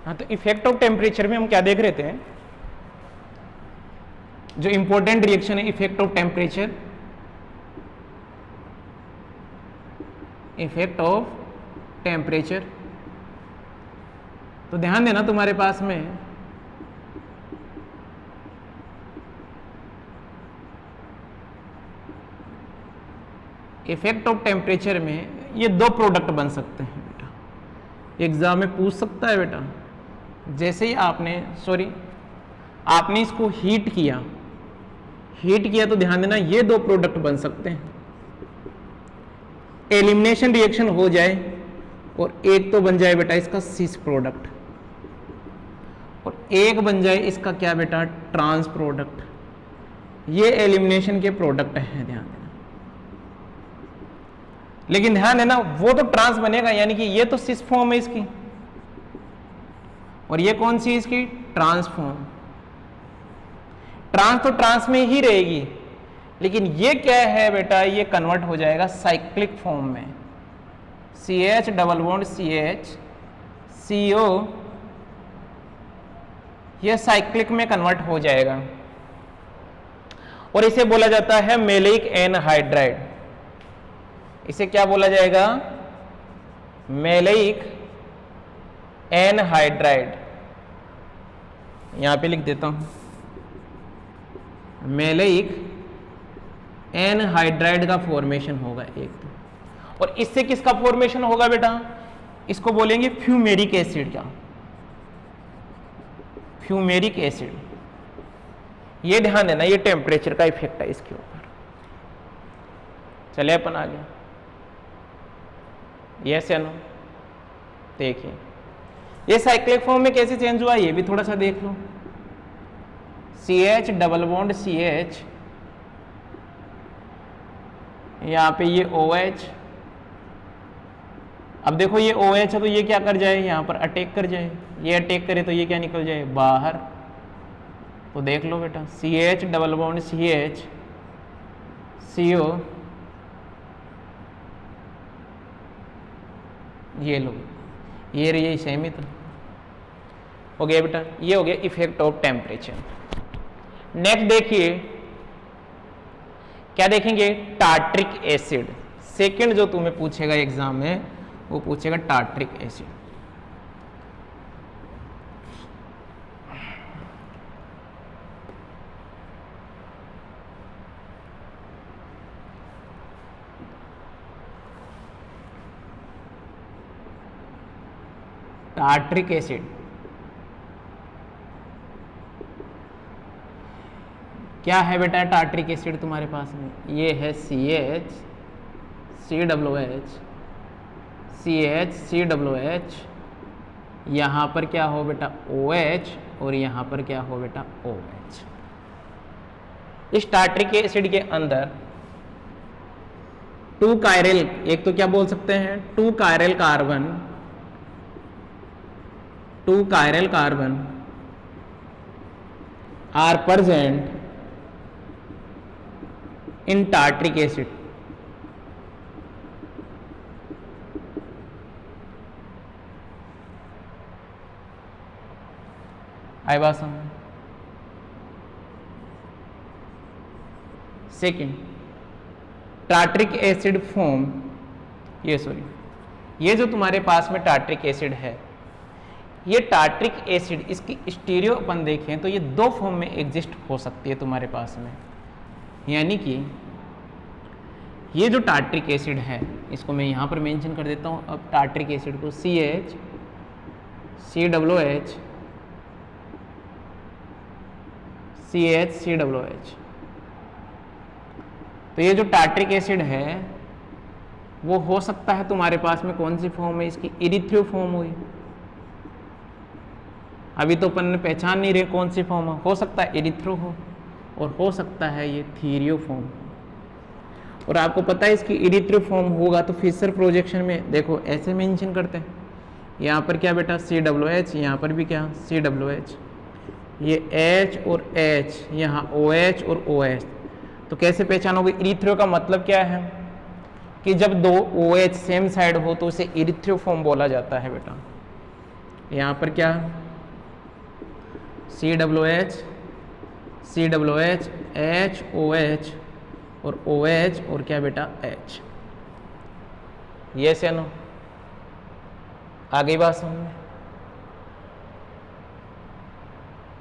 हाँ, तो effect of temperature में हम क्या देख रहे थे, जो इंपॉर्टेंट रिएक्शन है effect of temperature, effect of temperature. तो ध्यान देना तुम्हारे पास में इफेक्ट ऑफ टेम्परेचर में ये दो प्रोडक्ट बन सकते हैं बेटा, एग्जाम में पूछ सकता है बेटा। जैसे ही आपने इसको हीट किया तो ध्यान देना ये दो प्रोडक्ट बन सकते हैं, एलिमिनेशन रिएक्शन हो जाए और एक तो बन जाए बेटा इसका सिस प्रोडक्ट और एक बन जाए इसका क्या बेटा ट्रांस प्रोडक्ट। ये एलिमिनेशन के प्रोडक्ट हैं, ध्यान देना। लेकिन ध्यान देना वो तो ट्रांस बनेगा, यानी कि ये तो सिस फॉर्म है इसकी और ये कौन सी इसकी ट्रांस फॉर्म। ट्रांस तो ट्रांस में ही रहेगी, लेकिन ये क्या है बेटा, ये कन्वर्ट हो जाएगा साइक्लिक फॉर्म में, CH double bond CH CO, ये साइक्लिक में कन्वर्ट हो जाएगा और इसे बोला जाता है मेलेइक एनहाइड्राइड। इसे क्या बोला जाएगा, मेलेइक एनहाइड्राइड। यहां पे लिख देता हूं, मेलेइक एनहाइड्राइड का फॉर्मेशन होगा एक तो। और इससे किसका फॉर्मेशन होगा बेटा, इसको बोलेंगे फ्यूमेरिक एसिड का, फ्यूमेरिक एसिड। ये ध्यान देना, ये टेम्परेचर का इफेक्ट है इसके ऊपर। चले अपन आगे, यस या नो। देखिए ये साइक्लिक फॉर्म में कैसे चेंज हुआ, ये भी थोड़ा सा देख लो। CH डबल बॉन्ड CH, यहां पे ये OH। अब देखो ये OH है तो ये क्या कर जाए, यहां पर अटैक कर जाए, ये अटैक करे तो ये क्या निकल जाए बाहर। तो देख लो बेटा CH double bond CH CO, ये लो, ये रही सेम ही तो हो गया बेटा। ये हो गया इफेक्ट ऑफ टेम्परेचर। नेक्स्ट देखिए क्या देखेंगे, टार्ट्रिक एसिड। सेकंड जो तुम्हें पूछेगा एग्जाम में वो पूछेगा टार्ट्रिक एसिड। टार्ट्रिक एसिड क्या है बेटा, टार्ट्रिक एसिड तुम्हारे पास में ये है CH COOH CH COOH, यहां पर क्या हो बेटा OH और यहां पर क्या हो बेटा OH। इस टार्ट्रिक एसिड के अंदर 2 कायरल, एक तो क्या बोल सकते हैं 2 chiral carbon are present in tartaric acid. आई बात समझ। सेकेंड, टार्ट्रिक एसिड फॉर्म, ये जो तुम्हारे पास में टार्ट्रिक एसिड है, ये टार्ट्रिक एसिड इसकी स्टीरियो अपन देखें तो ये 2 फॉर्म में एग्जिस्ट हो सकती है तुम्हारे पास में। यानी कि ये जो टार्ट्रिक एसिड है इसको मैं यहाँ पर मेंशन कर देता हूँ। अब टार्ट्रिक एसिड को CH COOH CH COOH, तो ये जो टार्ट्रिक एसिड है वो हो सकता है तुम्हारे पास में कौन सी फॉर्म है इसकी, इरिथ्रो फॉर्म हुई। अभी तो अपन ने पहचान नहीं रहे कौन सी फॉर्म हो सकता है इरिथ्रो हो और हो सकता है ये थीरियो फॉर्म। और आपको पता है इसकी इरिथ्रो फॉर्म होगा तो फिशर प्रोजेक्शन में देखो ऐसे मेंशन करते हैं, यहाँ पर क्या बेटा COOH, यहाँ पर भी क्या COOH, ये H और H, यहाँ OH और OH। तो कैसे पहचानोगे, इरिथ्रो का मतलब क्या है कि जब 2 OH सेम साइड हो तो उसे इरिथ्रो फॉर्म बोला जाता है बेटा। यहाँ पर क्या COOH COOH HOH और OH और क्या बेटा H। यस या नो? आ गई बात समझ में?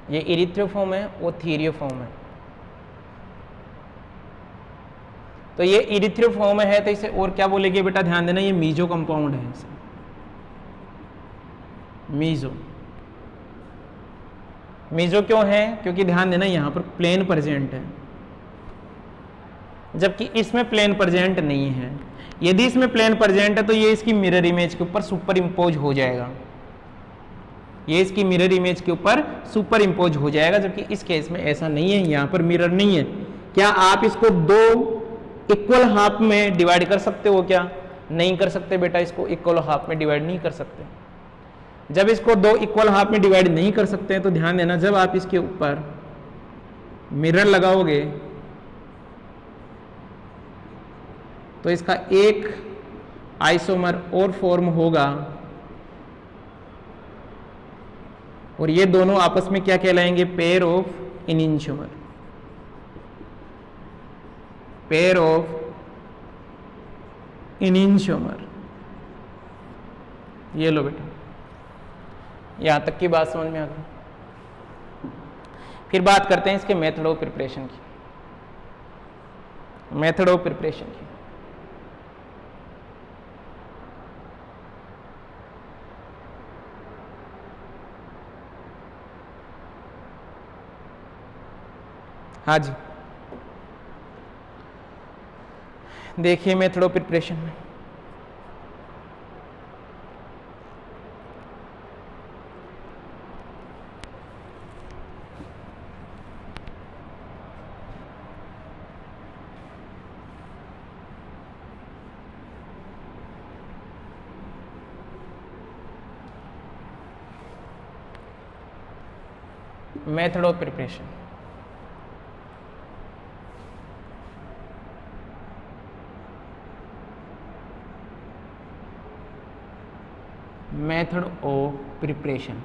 ये इरिथ्रोफॉर्म है, वो थीरियोफॉर्म है। तो ये इरिथ्रोफॉर्म है तो इसे और क्या बोलेंगे बेटा, ध्यान देना, ये मीजो कंपाउंड है। इसे मीजो क्यों है? क्योंकि ध्यान देना यहां पर प्लेन प्रेजेंट है, जबकि इसमें प्लेन प्रेजेंट नहीं है। यदि इसमें प्लेन प्रेजेंट है तो ये इसकी मिरर इमेज के ऊपर सुपर इम्पोज हो जाएगा, ये इसकी मिरर इमेज के ऊपर सुपर इम्पोज हो जाएगा, जबकि इस केस में ऐसा नहीं है, यहां पर मिरर नहीं है। क्या आप इसको दो इक्वल हाफ में डिवाइड कर सकते हो? क्या नहीं कर सकते बेटा, इसको इक्वल हाफ में डिवाइड नहीं कर सकते। जब इसको दो इक्वल हाफ में डिवाइड नहीं कर सकते हैं तो ध्यान देना, जब आप इसके ऊपर मिरर लगाओगे तो इसका एक आइसोमर और फॉर्म होगा और ये दोनों आपस में क्या कहलाएंगे? Pair of enantiomer, pair of enantiomer. ये लो बेटा, यहां तक की बात समझ में आ गई। फिर बात करते हैं इसके मेथड ऑफ प्रिपरेशन की। मेथड ऑफ प्रिपरेशन की हाँ जी, देखिए मेथड ऑफ प्रिपरेशन में method of preparation method of preparation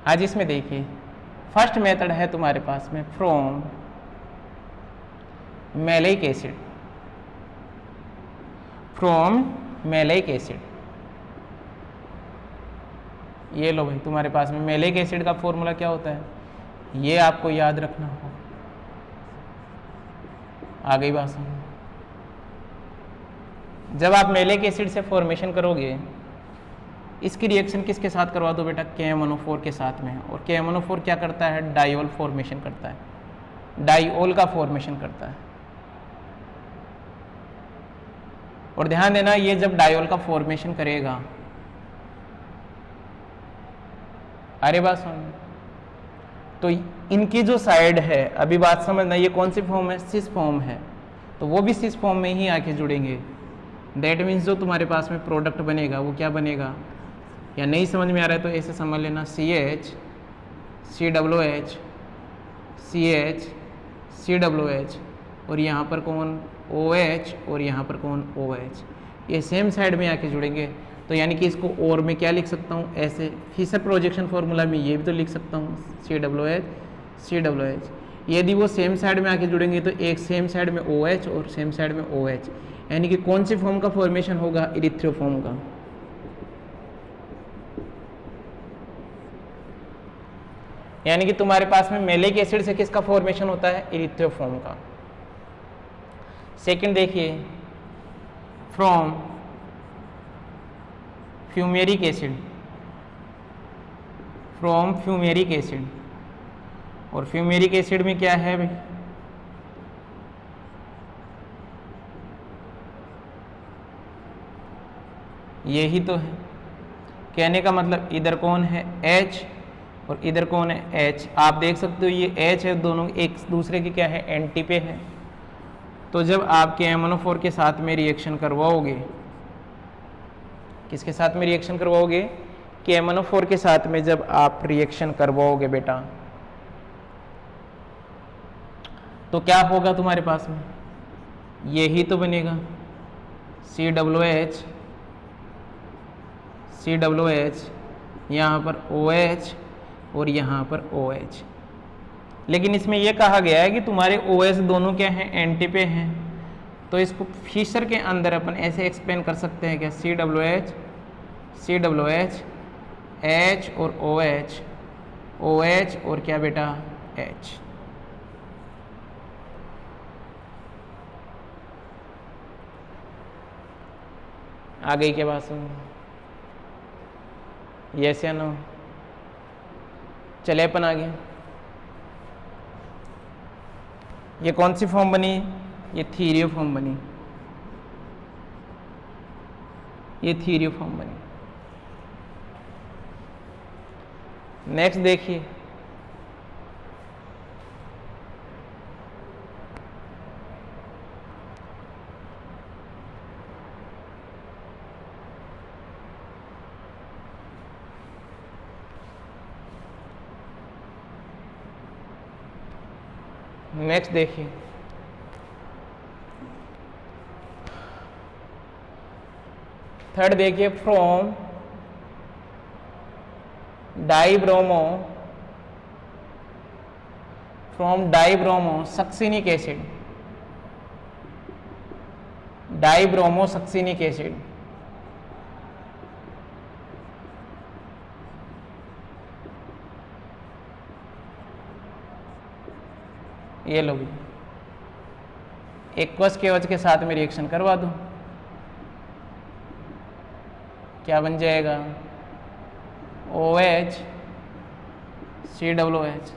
आज इसमें देखिए, फर्स्ट मेथड है तुम्हारे पास में from malic acid, from malic acid. ये लो भाई, तुम्हारे पास में मैलिक एसिड का फॉर्मूला क्या होता है, ये आपको याद रखना होगा। आ गई बात समझ? जब आप मैलिक एसिड से फॉर्मेशन करोगे, इसकी रिएक्शन किसके साथ करवा दो बेटा? KMnO4 के साथ में। और KMnO4 क्या करता है? डाइऑल फॉर्मेशन करता है, डाइऑल का फॉर्मेशन करता है। और ध्यान देना, ये जब डाइऑल का फॉर्मेशन करेगा, अरे बात समझ, तो इनकी जो साइड है, अभी बात समझना, ये कौन सी फॉर्म है? सिस फॉर्म है, तो वो भी सिस फॉर्म में ही आके जुड़ेंगे। दैट मीन्स जो तुम्हारे पास में प्रोडक्ट बनेगा वो क्या बनेगा? या नहीं समझ में आ रहा है तो ऐसे समझ लेना, CH COOH CH COOH और यहाँ पर कौन? OH और यहाँ पर कौन? OH। ये सेम साइड में आके जुड़ेंगे, तो यानी कि इसको और मैं क्या लिख सकता हूँ? ऐसे फिशर प्रोजेक्शन फॉर्मूला में ये भी तो लिख सकता हूँ, COOH। यदि वो सेम साइड में आके जुड़ेंगे तो एक सेम साइड में OH और सेम साइड में OH, यानी कि कौन सी फॉर्म का फॉर्मेशन होगा? इरिथ्रोफॉर्म का। यानी कि तुम्हारे पास में मैलिक एसिड से किसका फॉर्मेशन होता है? इरिथ्रोफॉर्म का। सेकंड देखिए, from fumaric acid, from fumaric acid. और फ्यूमेरिक एसिड में क्या है भाई? यही तो है, कहने का मतलब इधर कौन है? H और इधर कौन है? H। आप देख सकते हो ये H है, दोनों एक दूसरे के क्या है? एंटी पे है। तो जब आप KMnO4 के साथ में रिएक्शन करवाओगे, किसके साथ में रिएक्शन करवाओगे? KMnO4 के साथ में जब आप रिएक्शन करवाओगे बेटा, तो क्या होगा तुम्हारे पास में? यही तो बनेगा, COOH, COOH, यहाँ पर OH और यहाँ पर OH। लेकिन इसमें यह कहा गया है कि तुम्हारे OH दोनों क्या हैं, एंटी पे हैं, तो इसको फिशर के अंदर अपन ऐसे एक्सप्लेन कर सकते हैं क्या, COOH, COOH, H और OH, OH और क्या बेटा, H। आ गई क्या बात सुन, यस या नो? चले अपन आगे। ये कौन सी फॉर्म बनी, ये थीरियो फॉर्म बनी, ये थीरियो फॉर्म बनी। नेक्स्ट देखिए, नेक्स्ट देखिए, थर्ड देखिए, from dibromo succinic acid, dibromo succinic acid, ये लो भी एक्वस केवच के साथ में रिएक्शन करवा दो, क्या बन जाएगा, OH COOH,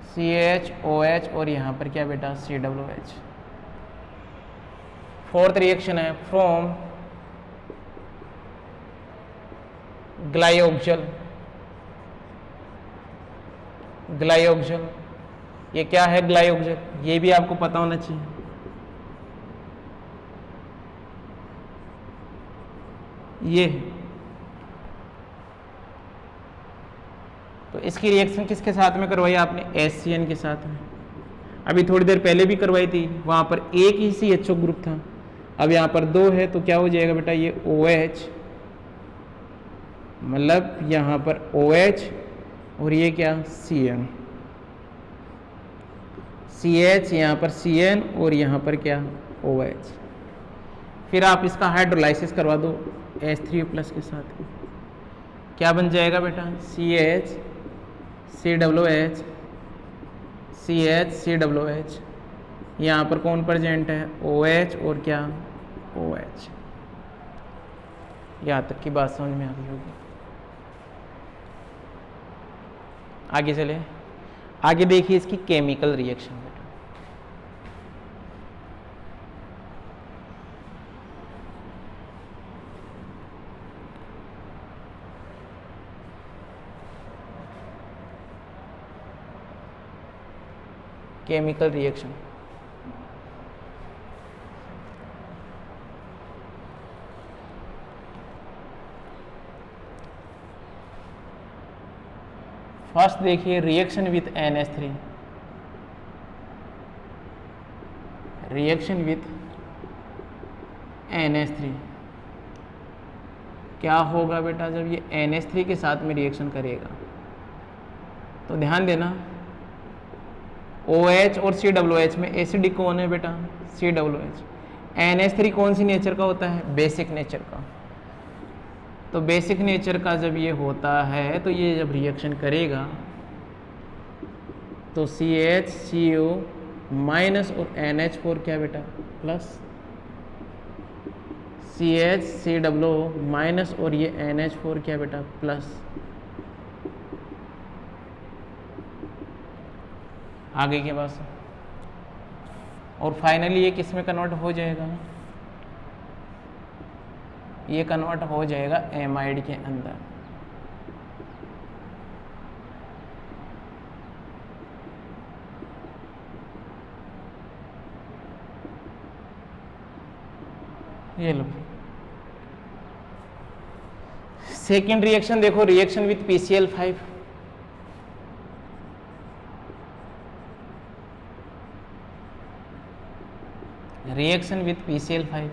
CHOH और यहाँ पर क्या बेटा, COOH। फोर्थ रिएक्शन है फ्रॉम ग्लाइओक्जल, ग्लाइओक्जल, ये क्या है ग्लाइओक्जल, ये भी आपको पता होना चाहिए। ये तो इसकी रिएक्शन किसके साथ में करवाई आपने, HCN के साथ में। अभी थोड़ी देर पहले भी करवाई थी, वहां पर एक ही CHO ग्रुप था, अब यहाँ पर दो है, तो क्या हो जाएगा बेटा, ये OH, मतलब यहाँ पर OH और ये क्या, CN, CH, यहाँ पर CN और यहाँ पर क्या, OH। फिर आप इसका हाइड्रोलाइसिस करवा दो H3+ के साथ, क्या बन जाएगा बेटा, CH COOH, CH COOH, यहाँ पर कौन प्रेजेंट है, OH और क्या, OH। यहाँ तक की बात समझ में आ गई होगी। आगे चले, आगे देखिए इसकी केमिकल रिएक्शन बेटा। केमिकल रिएक्शन, फर्स्ट देखिए reaction with NH3, reaction with NH3 क्या होगा बेटा, जब ये NH3 के साथ में रिएक्शन करेगा तो ध्यान देना, OH और COOH में एसिडिक कौन है बेटा, COOH। NH3 कौन सी नेचर का होता है, बेसिक नेचर का। तो बेसिक नेचर का जब ये होता है तो ये जब रिएक्शन करेगा तो CHCO माइनस और NH4 क्या बेटा, प्लस, CHCOO माइनस और ये NH4 क्या बेटा, प्लस। आगे के पास और फाइनली ये किस में कन्वर्ट हो जाएगा, ये कन्वर्ट हो जाएगा एमाइड के अंदर। ये लो सेकेंड रिएक्शन देखो, reaction with PCl5, reaction with PCl5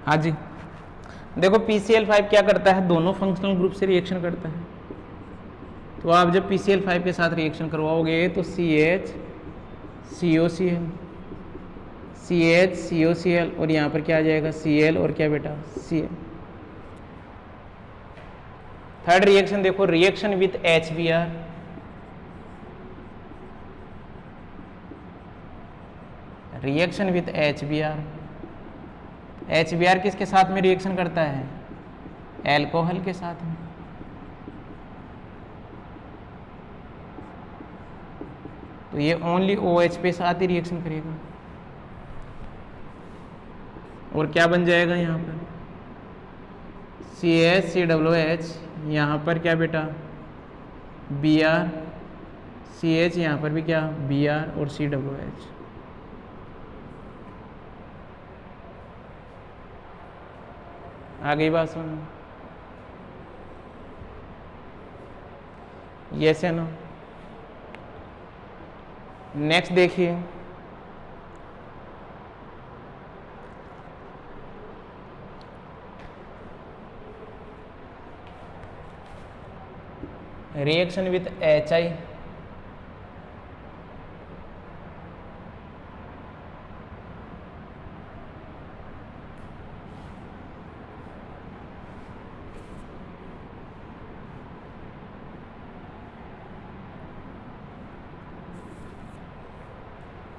हाँ जी, देखो PCl5 क्या करता है, दोनों फंक्शनल ग्रुप से रिएक्शन करता है। तो आप जब PCl5 के साथ रिएक्शन करवाओगे तो CH COCl, CH COCl, और यहाँ पर क्या आ जाएगा Cl और क्या बेटा Cl। थर्ड रिएक्शन देखो, reaction with HBr, reaction with HBr। HBr किसके साथ में रिएक्शन करता है, एल्कोहल के साथ में। तो ये ओनली OH पे साथ ही रिएक्शन करेगा, और क्या बन जाएगा यहाँ पर CH COOH, यहाँ पर क्या बेटा Br, CH, यहाँ पर भी क्या Br और COOH। आ गई बात समझ? यस है ना। नेक्स्ट देखिए, reaction with HI,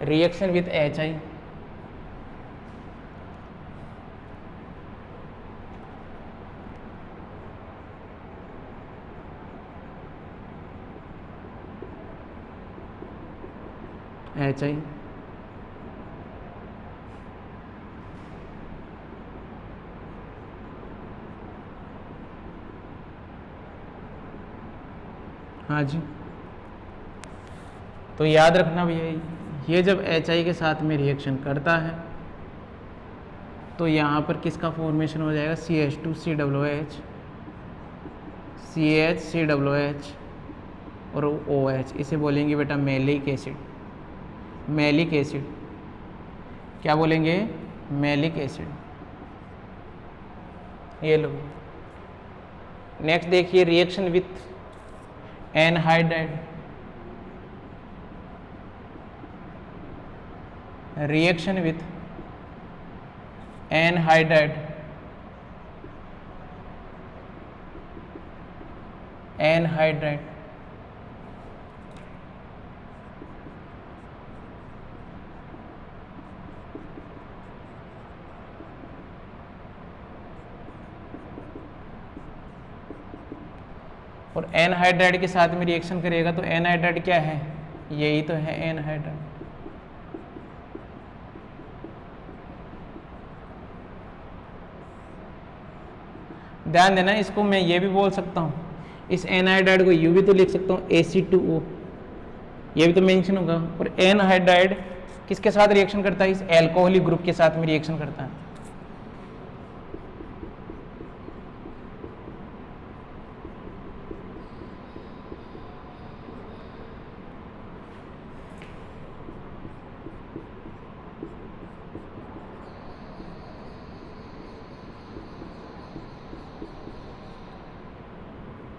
reaction with HI, HI, हाँ जी। तो याद रखना भैया, ये जब HI के साथ में रिएक्शन करता है तो यहाँ पर किसका फॉर्मेशन हो जाएगा, CH2COOH, CH और OH, इसे बोलेंगे बेटा मैलिक एसिड। मैलिक एसिड क्या बोलेंगे, मैलिक एसिड। ये लो। नेक्स्ट देखिए, reaction with anhydride, reaction with anhydride, anhydride, और एनहाइड्राइड के साथ में रिएक्शन करेगा तो एनहाइड्राइड क्या है, यही तो है एनहाइड्राइड। ध्यान देना, इसको मैं ये भी बोल सकता हूँ, इस एनहाइड्राइड को यू भी तो लिख सकता हूँ Ac2O, ये भी तो मेंशन होगा। और एनहाइड्राइड किसके साथ रिएक्शन करता है, इस एल्कोहलिक ग्रुप के साथ में रिएक्शन करता है।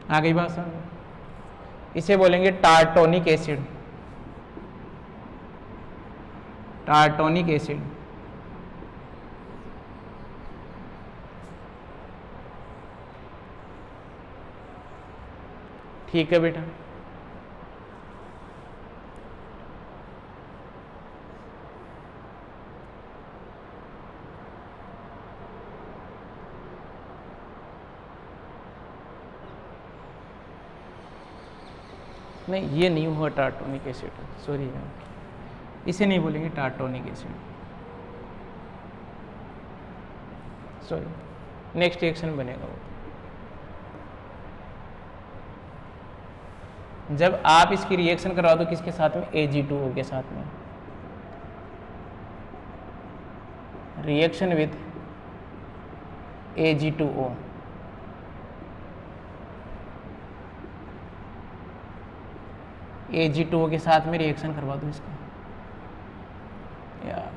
आ गई बात समझ? इसे बोलेंगे टार्टोनिक एसिड, टार्टोनिक एसिड। ठीक है बेटा, नहीं ये नहीं हुआ टार्टोनिक एसिड, सॉरी यार, इसे नहीं बोलेंगे टार्टोनिक एसिड, सॉरी। नेक्स्ट रिएक्शन बनेगा वो, जब आप इसकी रिएक्शन करवा दो किसके साथ में, Ag2O के साथ में, रिएक्शन विथ Ag2O, Ag2O के साथ में रिएक्शन करवा दो इसका यार।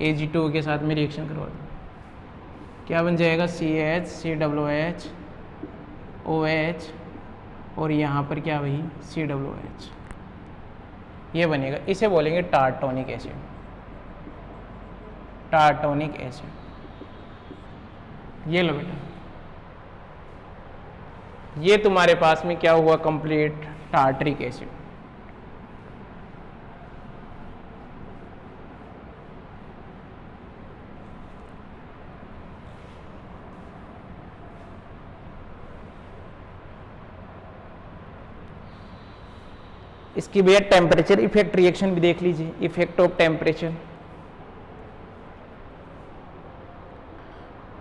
Ag2 के साथ में रिएक्शन करवा दो, क्या बन जाएगा CH COOH OH और यहाँ पर क्या वही COOH, ये बनेगा। इसे बोलेंगे टार्टोनिक एसिड, टार्टोनिक एसिड। ये लो बेटा, ये तुम्हारे पास में क्या हुआ कंप्लीट टार्टरिक एसिड। इसकी भैया टेम्परेचर इफेक्ट रिएक्शन भी देख लीजिए, इफेक्ट ऑफ टेम्परेचर।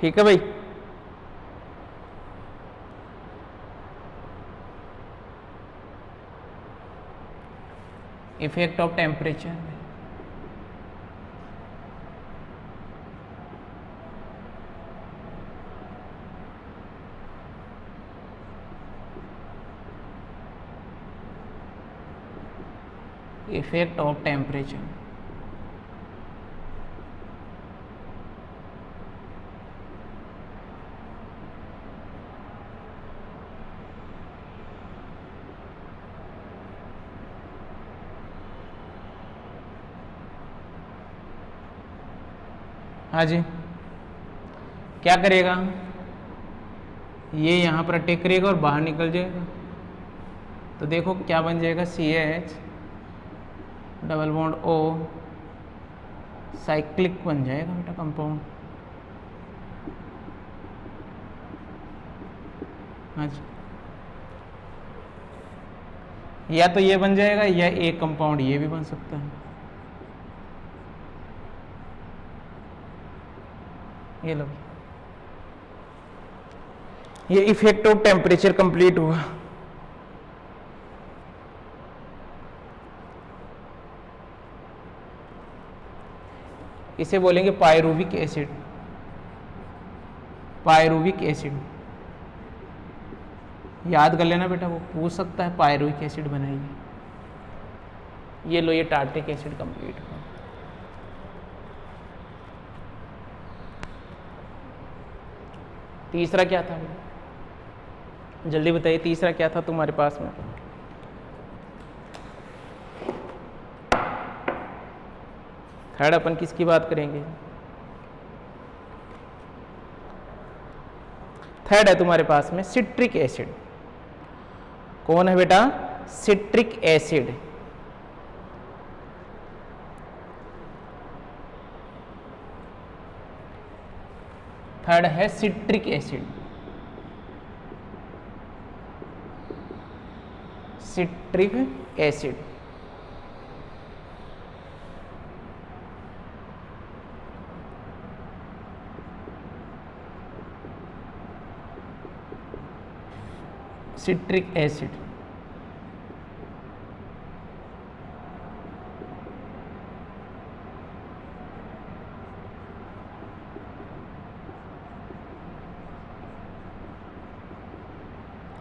ठीक है भाई, effect of temperature. Effect of temperature, हाँ जी, क्या करेगा ये यहाँ पर अटैक करेगा और बाहर निकल जाएगा। तो देखो क्या बन जाएगा CH double bond O, cyclic बन जाएगा बेटा कंपाउंड। हाँ जी, या तो ये बन जाएगा या एक कंपाउंड ये भी बन सकता है। ये लो, ये इफेक्ट ऑफ टेम्परेचर कंप्लीट हुआ। इसे बोलेंगे पायरुविक एसिड, पायरुविक एसिड। याद कर लेना बेटा, वो पूछ सकता है पायरुविक एसिड बनाइए। ये लो, ये टार्टरिक एसिड कंप्लीट हुआ। तीसरा क्या था बेटा, जल्दी बताइए, तीसरा क्या था तुम्हारे पास में? थर्ड अपन किसकी बात करेंगे? थर्ड है तुम्हारे पास में सिट्रिक एसिड। कौन है बेटा? Citric acid. थर्ड है citric acid. Citric acid. Citric acid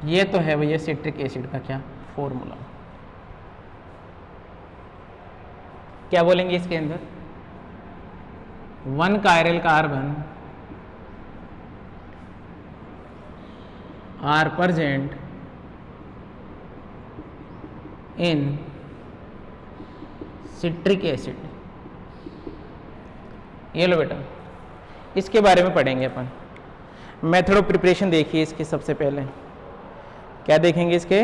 ये तो है भैया सिट्रिक एसिड का क्या फॉर्मूला। क्या बोलेंगे इसके अंदर? 1 chiral carbon are present in citric acid. ये लो बेटा, इसके बारे में पढ़ेंगे अपन। मेथड ऑफ प्रिपरेशन देखिए इसके। सबसे पहले क्या देखेंगे इसके?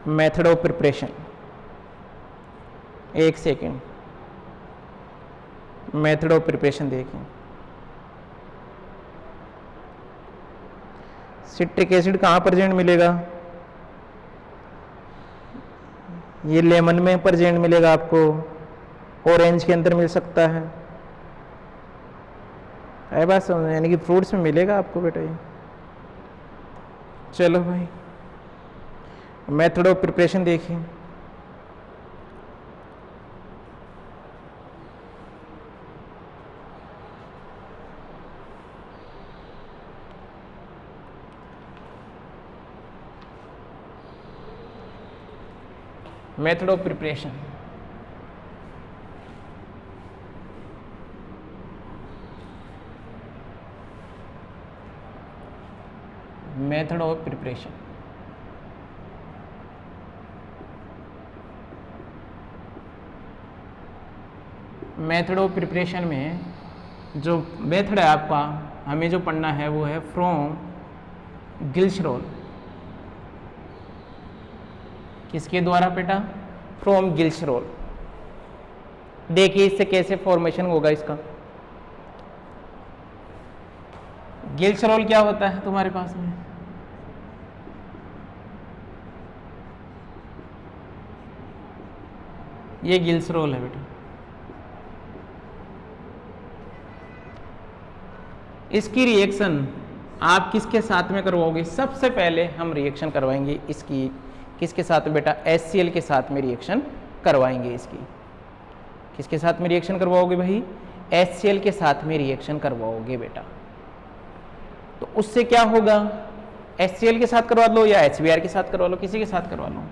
Method of preparation. एक सेकेंड, मेथड ऑफ प्रिपरेशन देखें। सिट्रिक एसिड कहाँ प्रेजेंट मिलेगा? ये लेमन में प्रेजेंट मिलेगा आपको, ऑरेंज के अंदर मिल सकता है बात समझ, यानी कि फ्रूट्स में मिलेगा आपको बेटा ये। चलो भाई, मेथड ऑफ प्रिपरेशन देखिए। Method of preparation, method of preparation. Method of preparation में जो मेथड है आपका, हमें जो पढ़ना है वो है फ्रॉम गिल्सरोल। किसके द्वारा बेटा? फ्रॉम गिल्सरोल। देखिए इससे कैसे फॉर्मेशन होगा इसका। गिल्सरोल क्या होता है तुम्हारे पास में? ये गिल्सरोल है बेटा। इसकी रिएक्शन आप किसके साथ में करवाओगे? सबसे पहले हम रिएक्शन करवाएंगे इसकी किसके साथ में बेटा? HCl के साथ में रिएक्शन करवाएंगे इसकी। किसके साथ में रिएक्शन करवाओगे भाई? HCl के साथ में रिएक्शन करवाओगे बेटा। तो उससे क्या होगा? HCl के साथ करवा लो या HBr के साथ करवा लो, किसी के साथ करवा लो।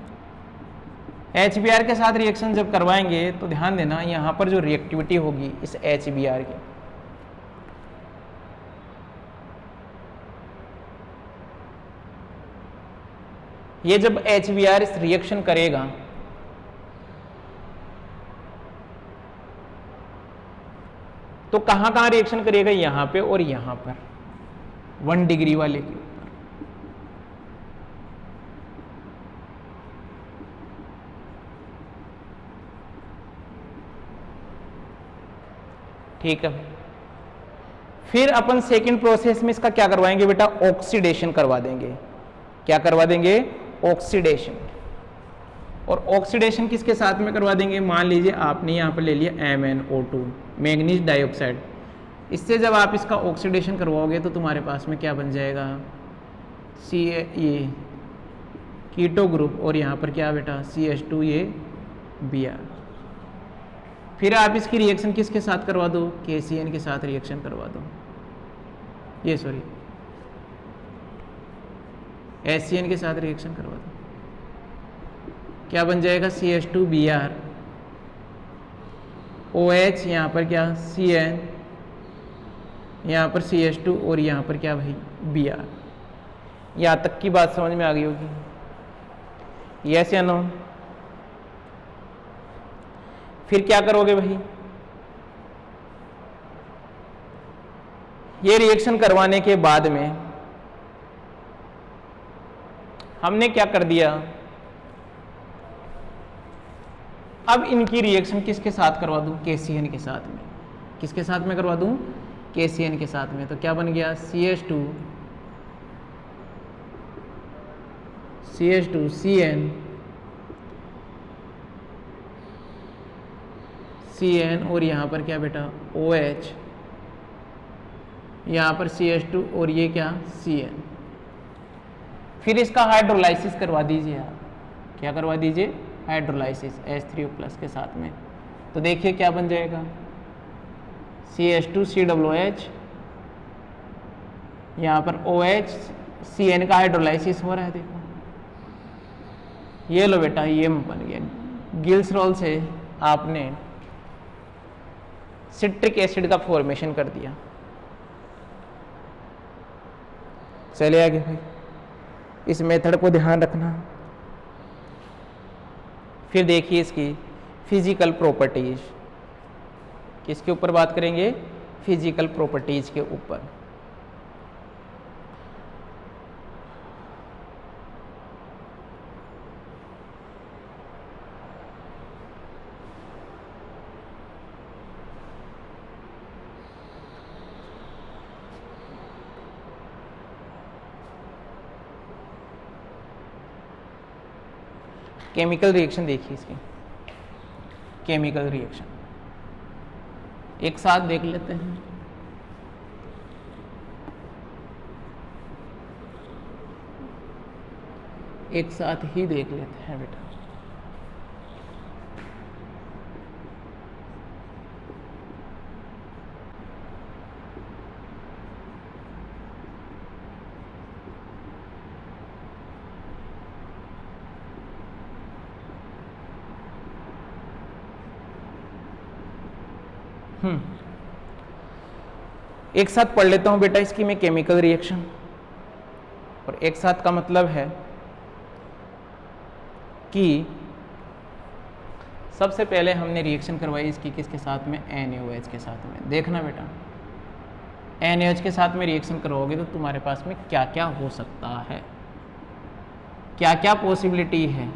HBr के साथ रिएक्शन जब करवाएंगे तो ध्यान देना यहां पर जो रिएक्टिविटी होगी इस HBr की, ये जब HBr इस रिएक्शन करेगा तो कहां कहां रिएक्शन करेगा? यहां पे और यहां पर 1 डिग्री वाले के ऊपर। ठीक है। फिर अपन सेकंड प्रोसेस में इसका क्या करवाएंगे बेटा? ऑक्सीडेशन करवा देंगे। क्या करवा देंगे? ऑक्सीडेशन। और ऑक्सीडेशन किसके साथ में करवा देंगे? मान लीजिए आपने यहाँ पर ले लिया MnO2, मैंगनीज डाइऑक्साइड। इससे जब आप इसका ऑक्सीडेशन करवाओगे तो तुम्हारे पास में क्या बन जाएगा? ये कीटो ग्रुप, और यहाँ पर क्या बेटा? CH2 ये Br। फिर आप इसकी रिएक्शन किसके साथ करवा दो? KCN के साथ रिएक्शन करवा दो। ये सॉरी HCN के साथ रिएक्शन करवा दो। क्या बन जाएगा? CH2 Br OH, यहाँ पर क्या? CN, यहाँ पर CH2 और यहाँ पर क्या भाई? Br। यहाँ तक की बात समझ में आ गई होगी? यस या नो? फिर क्या करोगे भाई? ये रिएक्शन करवाने के बाद में हमने क्या कर दिया? अब इनकी रिएक्शन किसके साथ करवा दूं? KCN के साथ में। किसके साथ में करवा दूं? KCN के साथ में। तो क्या बन गया? CH2 CN CN और यहाँ पर क्या बेटा? OH, यहाँ पर CH2 और ये क्या? CN। फिर इसका हाइड्रोलाइसिस करवा दीजिए आप। क्या करवा दीजिए? हाइड्रोलाइसिस H3O+ के साथ में। तो देखिए क्या बन जाएगा? CH2COOH, यहाँ पर OH CN का हाइड्रोलाइसिस हो रहा है। देखो ये लो बेटा, ये बन गया। गिल्सरोल से आपने सिट्रिक एसिड का फॉर्मेशन कर दिया। चले आगे भाई, इस मेथड को ध्यान रखना। फिर देखिए इसकी फिजिकल प्रॉपर्टीज। किसके ऊपर बात करेंगे? फिजिकल प्रॉपर्टीज के ऊपर। केमिकल रिएक्शन देखिए इसकी। केमिकल रिएक्शन एक साथ देख लेते हैं। एक साथ ही देख लेते हैं बेटा। एक साथ पढ़ लेता हूं बेटा इसकी मैं केमिकल रिएक्शन। और एक साथ का मतलब है कि सबसे पहले हमने रिएक्शन करवाई इसकी किसके साथ में, NaOH के साथ में। देखना बेटा, NaOH के साथ में रिएक्शन करवाओगे तो तुम्हारे पास में क्या क्या हो सकता है, क्या क्या पॉसिबिलिटी है,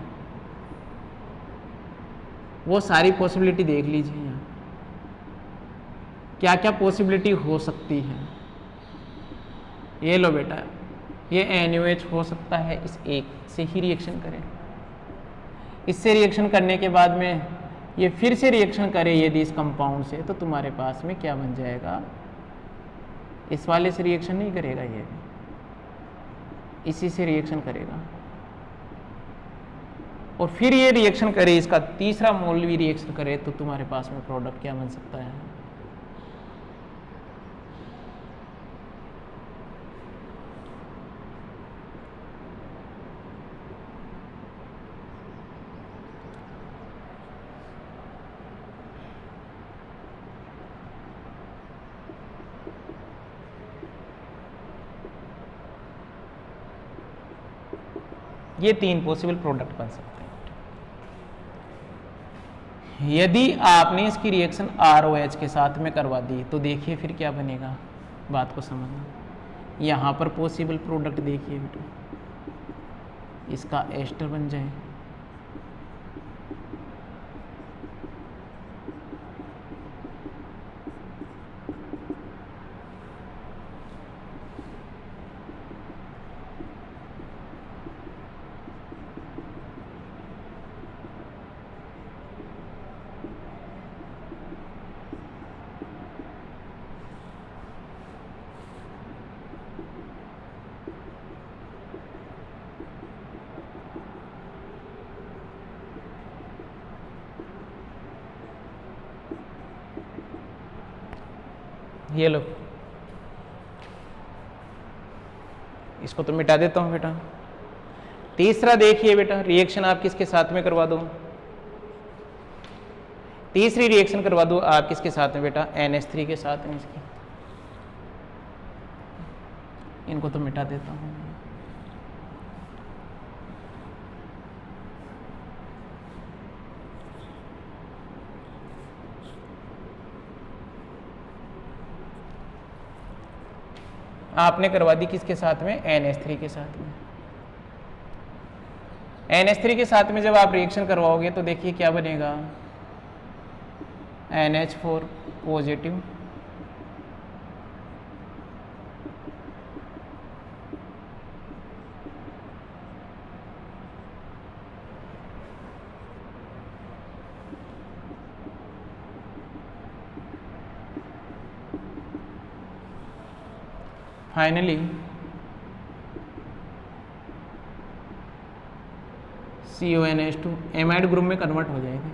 वो सारी पॉसिबिलिटी देख लीजिए यहाँ, क्या क्या पॉसिबिलिटी हो सकती है। ये लो बेटा, ये NaOH हो सकता है, इस एक से ही रिएक्शन करें, इससे रिएक्शन करने के बाद में ये फिर से रिएक्शन करे यदि इस कंपाउंड से, तो तुम्हारे पास में क्या बन जाएगा, इस वाले से रिएक्शन नहीं करेगा, ये इसी से रिएक्शन करेगा और फिर ये रिएक्शन करे, इसका तीसरा मोल भी रिएक्शन करे, तो तुम्हारे पास में प्रोडक्ट क्या बन सकता है, ये 3 पॉसिबल प्रोडक्ट बन सकते हैं। यदि आपने इसकी रिएक्शन ROH के साथ में करवा दी तो देखिए फिर क्या बनेगा, बात को समझना। यहाँ पर पॉसिबल प्रोडक्ट देखिए बेटा, इसका एस्टर बन जाए, ये लो, इसको तो मिटा देता हूं बेटा। तीसरा देखिए बेटा, रिएक्शन आप किसके साथ में करवा दो, तीसरी रिएक्शन करवा दो आप किसके साथ में बेटा, NH3 के साथ में। इसकी इनको तो मिटा देता हूं। आपने करवा दी किसके साथ में, NH3 के साथ में। NH3 के साथ में जब आप रिएक्शन करवाओगे तो देखिए क्या बनेगा, NH4 positive, finally CONH2 amide group में कन्वर्ट हो जाएगा।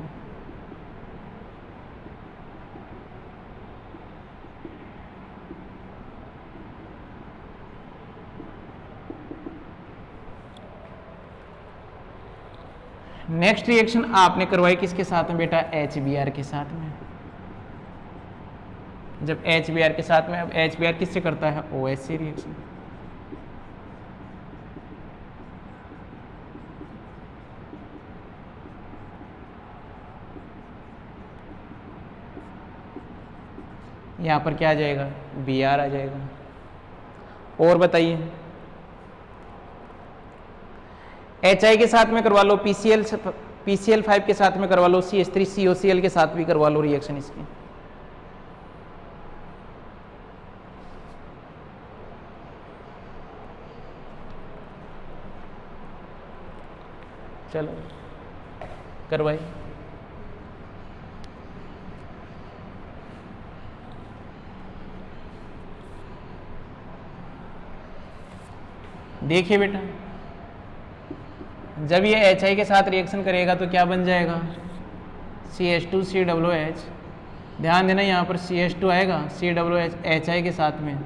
नेक्स्ट रिएक्शन आपने करवाई किसके साथ में बेटा, HBr के साथ में। जब HBr के साथ में, अब HBr किससे करता है, OH से रिएक्शन। यहां पर क्या आ जाएगा, Br आ जाएगा। और बताइए, HI के साथ में करवा लो, PCl5 के साथ में करवा लो, CH3COCl के साथ भी करवा लो रिएक्शन इसकी। चलो करवाई। देखिए बेटा, जब ये HI के साथ रिएक्शन करेगा तो क्या बन जाएगा, CH2COOH। ध्यान देना यहाँ पर CH2 आएगा, COOH HI के साथ में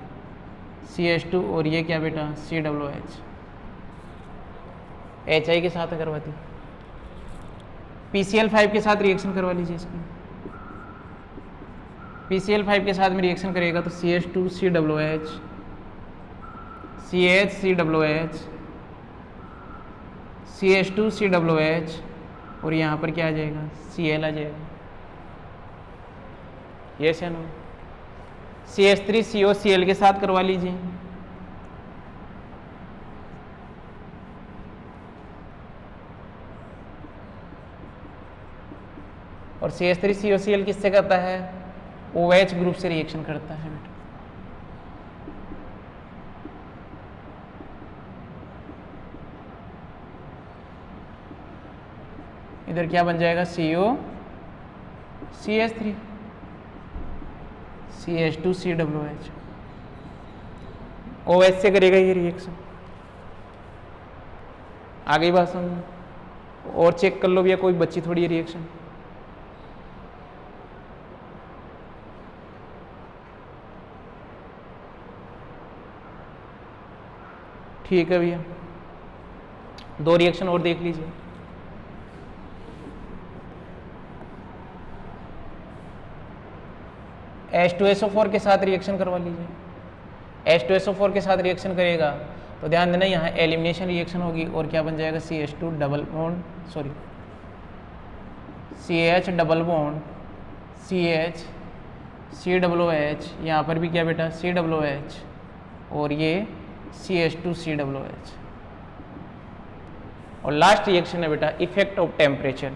CH2, और ये क्या बेटा, COOH HI के साथ करवाती। PCl5 के साथ रिएक्शन करवा लीजिए इसकी। PCl5 के साथ में रिएक्शन करेगा तो CH2COOH CH CH2COOH और यहाँ पर क्या आ जाएगा, Cl आ जाएगा। यस या नो? CH3COCl के साथ करवा लीजिए। और CH3COCl किससे करता है, OH ग्रुप से रिएक्शन करता है बेटा। इधर क्या बन जाएगा, COCH3 CH2COOH, OH से करेगा ये रिएक्शन। आ गई बात समझ? और चेक कर लो भैया, कोई बच्ची थोड़ी रिएक्शन। ठीक है भैया, 2 रिएक्शन और देख लीजिए। H2SO4 के साथ रिएक्शन करवा लीजिए। H2SO4 के साथ रिएक्शन करेगा तो ध्यान देना, यहाँ एलिमिनेशन रिएक्शन होगी और क्या बन जाएगा, CH double bond CH COOH, यहाँ पर भी क्या बेटा, COOH और ये CH2COOH। और लास्ट रिएक्शन है बेटा इफेक्ट ऑफ टेम्परेचर।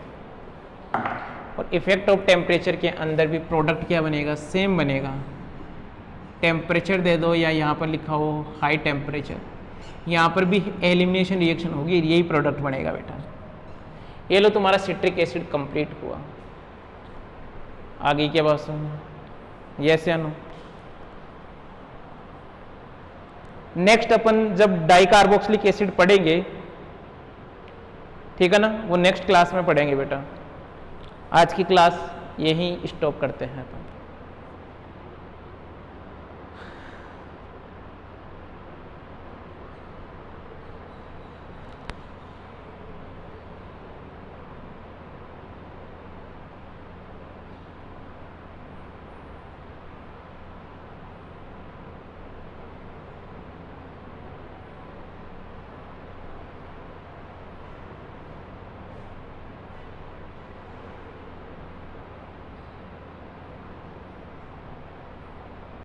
और इफेक्ट ऑफ टेम्परेचर के अंदर भी प्रोडक्ट क्या बनेगा, सेम बनेगा। टेम्परेचर दे दो या यहाँ पर लिखा हो हाई टेम्परेचर, यहाँ पर भी एलिमिनेशन रिएक्शन होगी, यही प्रोडक्ट बनेगा बेटा। ये लो तुम्हारा सिट्रिक एसिड कंप्लीट हुआ। आगे क्या बात सुन, यस या नो? नेक्स्ट अपन जब डाइकार्बोक्सिलिक एसिड पढ़ेंगे, ठीक है ना, वो नेक्स्ट क्लास में पढ़ेंगे बेटा। आज की क्लास यहीं स्टॉप करते हैं अपन।